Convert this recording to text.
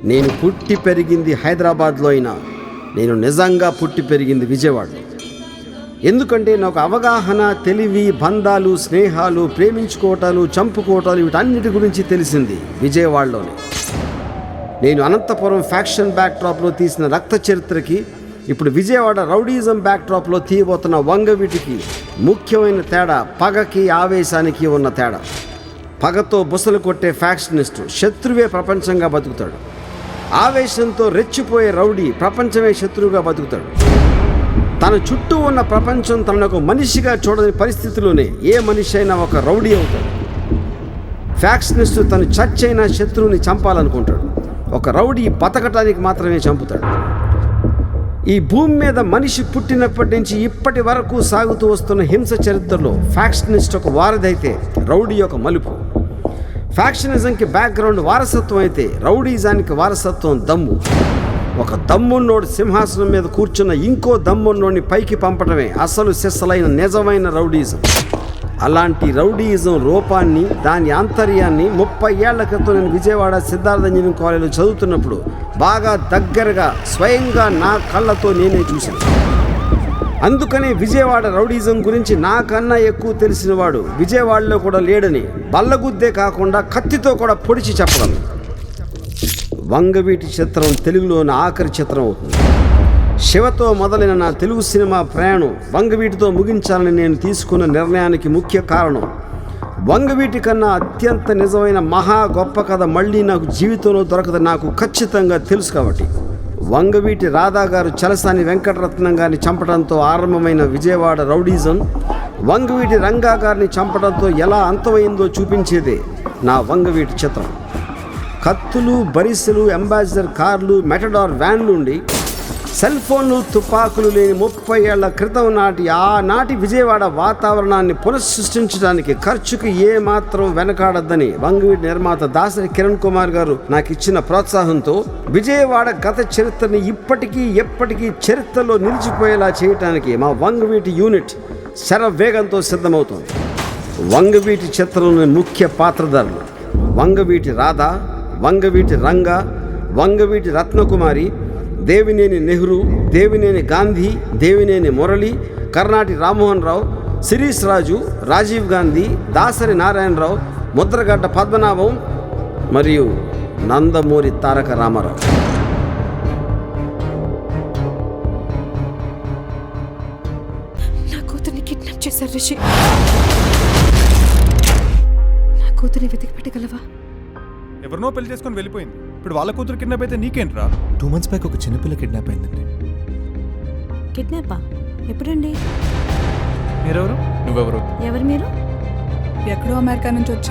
నేను పుట్టి పెరిగింది హైదరాబాద్లో అయినా నేను నిజంగా పుట్టి పెరిగింది విజయవాడలో. ఎందుకంటే నాకు అవగాహన, తెలివి, బంధాలు, స్నేహాలు, ప్రేమించుకోవటాలు, చంపుకోవటాలు వీటన్నిటి గురించి తెలిసింది విజయవాడలోనే. నేను అనంతపురం ఫ్యాక్షన్ బ్యాక్డ్రాప్లో తీసిన రక్త చరిత్రకి, ఇప్పుడు విజయవాడ రౌడీజం బ్యాక్డ్రాప్లో తీయబోతున్న వంగవీటికి ముఖ్యమైన తేడా పగకి, ఆవేశానికి ఉన్న తేడా. పగతో బుసలు కొట్టే ఫ్యాక్షనిస్టు శత్రువే ప్రపంచంగా బతుకుతాడు. ఆవేశంతో రెచ్చిపోయే రౌడీ ప్రపంచమే శత్రువుగా బతుకుతాడు. తన చుట్టూ ఉన్న ప్రపంచం తనను ఒక మనిషిగా చూడని పరిస్థితిలోనే ఏ మనిషి అయినా ఒక రౌడీ అవుతాడు. ఫ్యాక్షనిస్టు తను చచ్చైనా శత్రువుని చంపాలనుకుంటాడు. ఒక రౌడీ బతకటానికి మాత్రమే చంపుతాడు. ఈ భూమి మీద మనిషి పుట్టినప్పటి నుంచి ఇప్పటి వరకు సాగుతూ వస్తున్న హింస చరిత్రలో ఫ్యాక్షనిస్ట్ ఒక వారధైతే రౌడీ ఒక మలుపు. ఫ్యాక్షనిజంకి బ్యాక్గ్రౌండ్ వారసత్వం అయితే రౌడీజానికి వారసత్వం దమ్ము. ఒక దమ్మున్నోడు సింహాసనం మీద కూర్చున్న ఇంకో దమ్మున్నోడిని పైకి పంపడమే అసలు సిస్సలైన నిజమైన రౌడీజం. అలాంటి రౌడీయిజం రూపాన్ని, దాని ఆంతర్యాన్ని 30 ఏళ్ల క్రితం నేను విజయవాడ సిద్ధార్థ ఇంజనీరింగ్ కాలేజీలో చదువుతున్నప్పుడు బాగా దగ్గరగా స్వయంగా నా కళ్ళతో నేనే చూశాను. అందుకనే విజయవాడ రౌడీజం గురించి నాకన్నా ఎక్కువ తెలిసినవాడు విజయవాడలో కూడా లేడని బల్లగుద్దే కాకుండా కత్తితో కూడా పొడిచి చెప్పగలను. వంగవీటి చిత్రం తెలుగులోని ఆఖరి చిత్రం అవుతుంది. శివతో మొదలైన నా తెలుగు సినిమా ప్రయాణం వంగవీటితో ముగించాలని నేను తీసుకున్న నిర్ణయానికి ముఖ్య కారణం వంగవీటి కన్నా అత్యంత నిజమైన మహా గొప్ప కథ మళ్ళీ నాకు జీవితంలో దొరకదు నాకు ఖచ్చితంగా తెలుసు. కాబట్టి వంగవీటి రాధా గారు చలసాని వెంకటరత్నం గారిని చంపడంతో ఆరంభమైన విజయవాడ రౌడీజం వంగవీటి రంగా గారిని చంపడంతో ఎలా అంతమైందో చూపించేదే నా వంగవీటి చిత్రం. కత్తులు, బరిసెలు, అంబాసిడర్ కార్లు, మెటడార్ వ్యాన్లు ఉండి సెల్ ఫోన్లు, తుపాకులు లేని 30 ఏళ్ల క్రితం నాటి ఆనాటి విజయవాడ వాతావరణాన్ని పునఃసృష్టించడానికి ఖర్చుకు ఏమాత్రం వెనకాడద్దని వంగవీటి నిర్మాత దాసరి కిరణ్ కుమార్ గారు నాకు ఇచ్చిన ప్రోత్సాహంతో విజయవాడ గత చరిత్రని ఇప్పటికీ ఎప్పటికీ చరిత్రలో నిలిచిపోయేలా చేయడానికి మా వంగవీటి యూనిట్ శరవేగంతో సిద్ధమవుతోంది. వంగవీటి చిత్రంలోని ముఖ్య పాత్రధారులు వంగవీటి రాధ, వంగవీటి రంగ, వంగవీటి రత్నకుమారి, దేవినేని నెహ్రూ, దేవినేని గాంధీ, దేవినేని మురళి, కర్నాటి రామ్మోహన్ రావు, శిరీష్ రాజు, రాజీవ్ గాంధీ, దాసరి నారాయణరావు, ముద్రగడ్డ పద్మనాభం మరియు నందమూరి తారక రామారావు. నా కూతుర్ని కిడ్నాప్ చేశారు రిషి. నా కూతుర్ని వెతికి పెట్టగలవా? ఎవరినో పెళ్లి చేసుకొని వెళ్ళిపోయింది. ఇప్పుడు వాళ్ళ కూతురు కిడ్నాప్ అయితే నీకేంట్రా? 2 months బ్యాక్ ఒక చిన్నపిల్ల కిడ్నాప్ అయిందండి. కిడ్నాపా? ఎప్పుడండి? మీరెవరు? నువ్వెవరు? ఎవరు మీరు? ఎక్కడో అమెరికా నుంచి వచ్చి